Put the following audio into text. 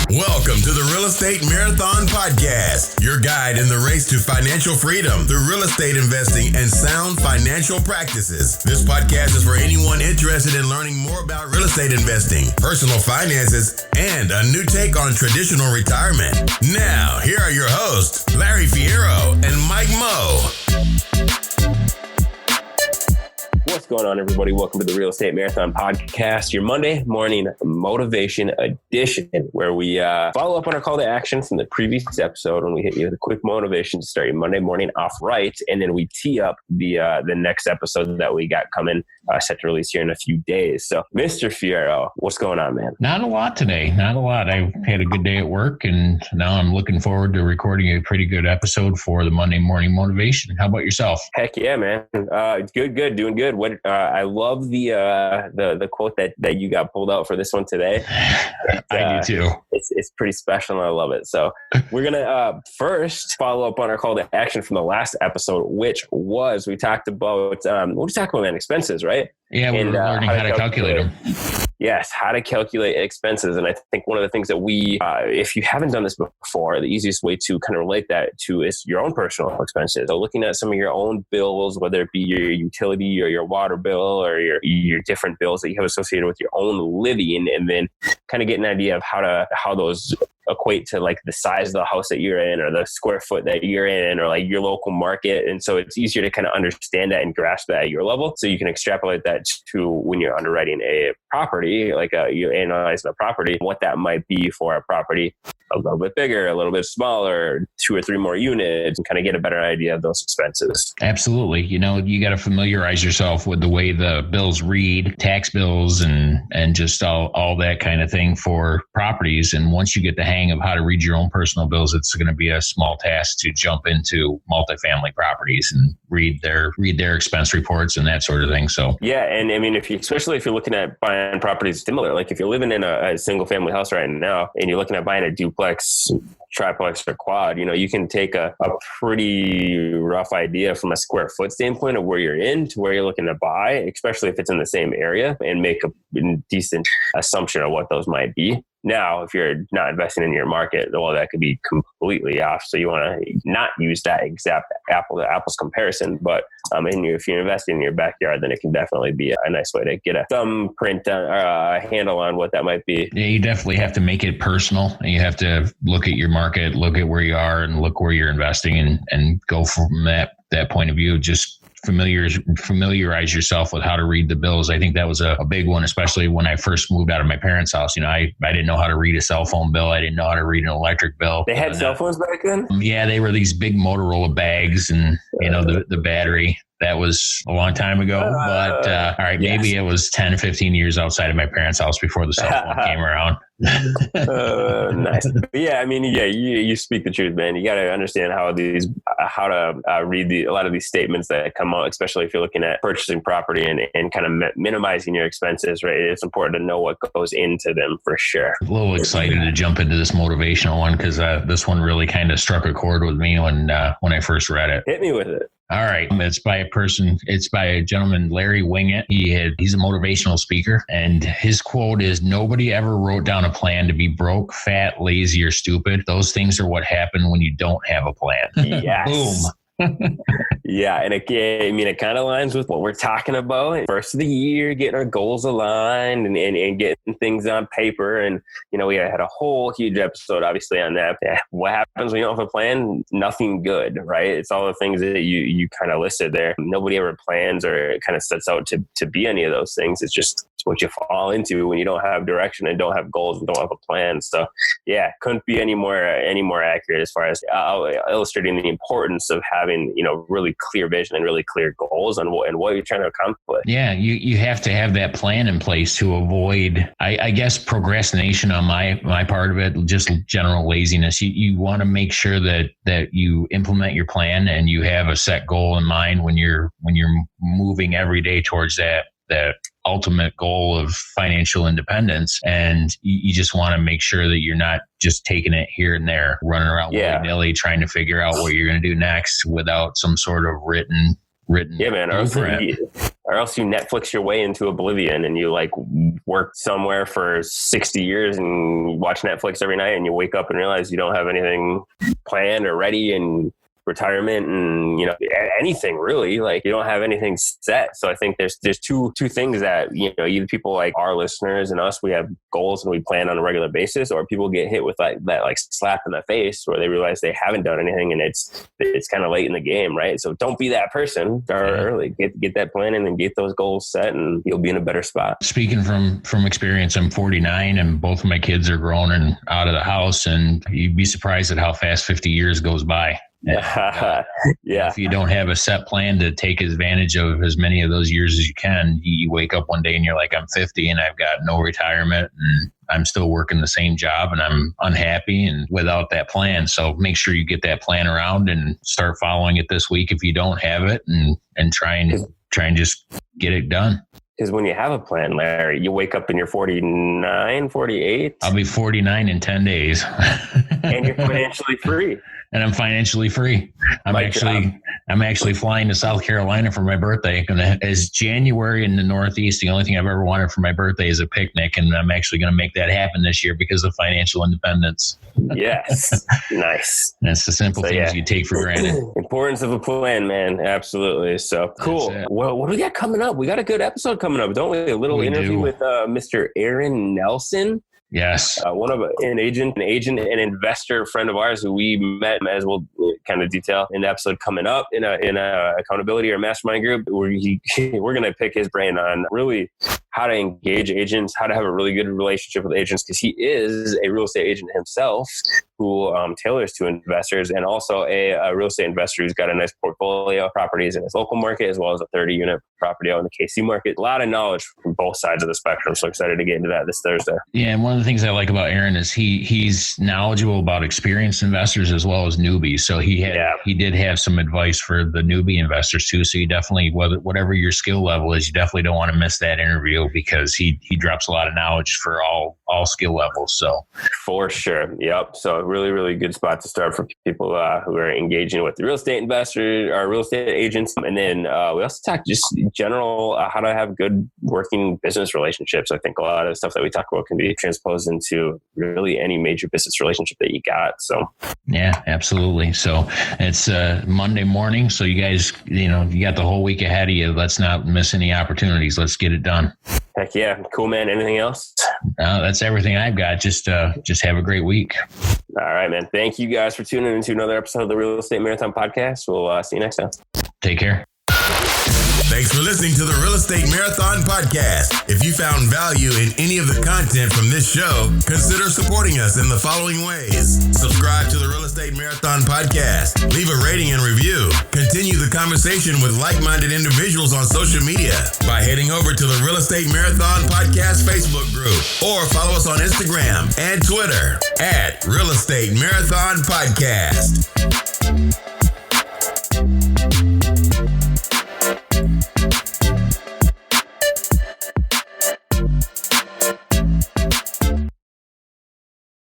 Welcome to the Real Estate Marathon Podcast, your guide in the race to financial freedom through real estate investing and sound financial practices. This podcast is for anyone interested in learning more about real estate investing, personal finances, and a new take on traditional retirement. Now, here are your hosts, Larry Fierro and Mike Moe. What's going on, everybody? Welcome to the Real Estate Marathon Podcast, your Monday morning motivation edition, where we follow up on our call to action from the previous episode when we hit you with a quick motivation to start your Monday morning off right, and then we tee up the next episode that we got coming, set to release here in a few days. So, Mr. Fierro, what's going on, man? Not a lot today. Not a lot. I had a good day at work, and now I'm looking forward to recording a pretty good episode for the Monday morning motivation. How about yourself? Heck yeah, man. Good, doing good. What I love the quote that you got pulled out for this one today. I do too. It's pretty special, and I love it. So we're gonna first follow up on our call to action from the last episode, which was we talked about man, expenses, right? Yeah, we're learning how to calculate them. Yes, how to calculate expenses. And I think one of the things that we, if you haven't done this before, the easiest way to kind of relate that to is your own personal expenses. So looking at some of your own bills, whether it be your utility or your water bill or your different bills that you have associated with your own living, and then kind of get an idea of how those equate to like the size of the house that you're in or the square foot that you're in or like your local market. And so it's easier to kind of understand that and grasp that at your level. So you can extrapolate that to when you're underwriting a property, like you're analyzing a property, what that might be for a property a little bit bigger, a little bit smaller, 2 or 3 more units, and kind of get a better idea of those expenses. Absolutely. You got to familiarize yourself with the way the bills read, tax bills and just all that kind of thing for properties. And once you get the hang of how to read your own personal bills, it's going to be a small task to jump into multifamily properties and read their expense reports and that sort of thing. So yeah, and I mean, especially if you're looking at buying properties similar, like if you're living in a single family house right now and you're looking at buying a duplex, triplex, or quad, you can take a pretty rough idea from a square foot standpoint of where you're in to where you're looking to buy, especially if it's in the same area, and make a decent assumption of what those might be. Now, if you're not investing in your market, well, that could be completely off. So you want to not use that exact apple to apples comparison. But if you're investing in your backyard, then it can definitely be a nice way to get a thumbprint or a handle on what that might be. Yeah, you definitely have to make it personal. And you have to look at your market, look at where you are, and look where you're investing, and go from that point of view. Just familiarize yourself with how to read the bills. I think that was a big one, especially when I first moved out of my parents' house. I didn't know how to read a cell phone bill. I didn't know how to read an electric bill. They had cell phones back then? Yeah, they were these big Motorola bags, and the battery. That was a long time ago, but all right, maybe it was 10, 15 years outside of my parents' house before the cell phone came around. Nice. But yeah, I mean, you speak the truth, man. You got to understand how to read a lot of these statements that come out, especially if you're looking at purchasing property and kind of minimizing your expenses, right? It's important to know what goes into them for sure. A little excited to jump into this motivational one because this one really kind of struck a chord with me when I first read it. Hit me with it. All right. It's by a gentleman, Larry Winget. He's a motivational speaker, and his quote is, "Nobody ever wrote down a plan to be broke, fat, lazy, or stupid. Those things are what happen when you don't have a plan." Yes. Boom. Yeah, and it kind of aligns with what we're talking about. First of the year, getting our goals aligned and getting things on paper. And, we had a whole huge episode, obviously, on that. What happens when you don't have a plan? Nothing good, right? It's all the things that you kind of listed there. Nobody ever plans or kind of sets out to be any of those things. It's just what you fall into when you don't have direction and don't have goals and don't have a plan. So yeah, couldn't be any more accurate as far as illustrating the importance of having, really clear vision and really clear goals and what you're trying to accomplish. Yeah. You have to have that plan in place to avoid, I guess, procrastination on my part of it, just general laziness. You want to make sure that you implement your plan and you have a set goal in mind when you're moving every day towards that ultimate goal of financial independence. And you just want to make sure that you're not just taking it here and there, running around willy-nilly, trying to figure out what you're going to do next without some sort of written written. Yeah, man. Or else you Netflix your way into oblivion and you like work somewhere for 60 years and watch Netflix every night and you wake up and realize you don't have anything planned or ready and retirement and, you know, anything really, like you don't have anything set. So I think there's two things that, you know, either people like our listeners and us, we have goals and we plan on a regular basis, or people get hit with like that like slap in the face where they realize they haven't done anything and it's kind of late in the game, right? So don't be that person. Start early, get that plan in and get those goals set, and you'll be in a better spot. Speaking from experience, I'm 49 and both of my kids are grown and out of the house, and you'd be surprised at how fast 50 years goes by. Yeah. If you don't have a set plan to take advantage of as many of those years as you can, you wake up one day and you're like, I'm 50 and I've got no retirement and I'm still working the same job and I'm unhappy and without that plan. So make sure you get that plan around and start following it this week if you don't have it, and try and just get it done. Because when you have a plan, Larry, you wake up and you're 49, 48. I'll be 49 in 10 days. And you're financially free. And I'm financially free. I'm actually flying to South Carolina for my birthday. As January in the Northeast, the only thing I've ever wanted for my birthday is a picnic, and I'm actually going to make that happen this year because of financial independence. Yes, nice. That's the simple things you take for granted. Importance of a plan, man. Absolutely. So cool. Well, what do we got coming up? We got a good episode coming up, don't we? A little interview with Mr. Aaron Nelson. Yes. An agent and investor friend of ours who we met, as we'll kind of detail in the episode coming up in a accountability or mastermind group, where we're going to pick his brain on really how to engage agents, how to have a really good relationship with agents, because he is a real estate agent himself who tailors to investors, and also a real estate investor who's got a nice portfolio of properties in his local market, as well as a 30-unit property out in the KC market. A lot of knowledge from both sides of the spectrum. So excited to get into that this Thursday. Yeah, and one of the things I like about Aaron is he's knowledgeable about experienced investors as well as newbies. So he did have some advice for the newbie investors too. So you definitely, whatever your skill level is, you definitely don't want to miss that interview, because he drops a lot of knowledge for all skill levels. So for sure. Yep. So really, really good spot to start for people who are engaging with the real estate investors or real estate agents. And then we also talk just general how to have good working business relationships. I think a lot of the stuff that we talk about can be transposed into really any major business relationship that you got. So yeah, absolutely. So it's Monday morning. So you guys, you got the whole week ahead of you. Let's not miss any opportunities. Let's get it done. Heck yeah. Cool, man. Anything else? No, that's everything I've got. Just have a great week. All right, man. Thank you guys for tuning into another episode of the Real Estate Marathon Podcast. We'll see you next time. Take care. Thanks for listening to the Real Estate Marathon Podcast. If you found value in any of the content from this show, consider supporting us in the following ways. Subscribe to the Real Estate Marathon Podcast. Leave a rating and review. Continue the conversation with like-minded individuals on social media by heading over to the Real Estate Marathon Podcast Facebook group, or follow us on Instagram and Twitter at Real Estate Marathon Podcast.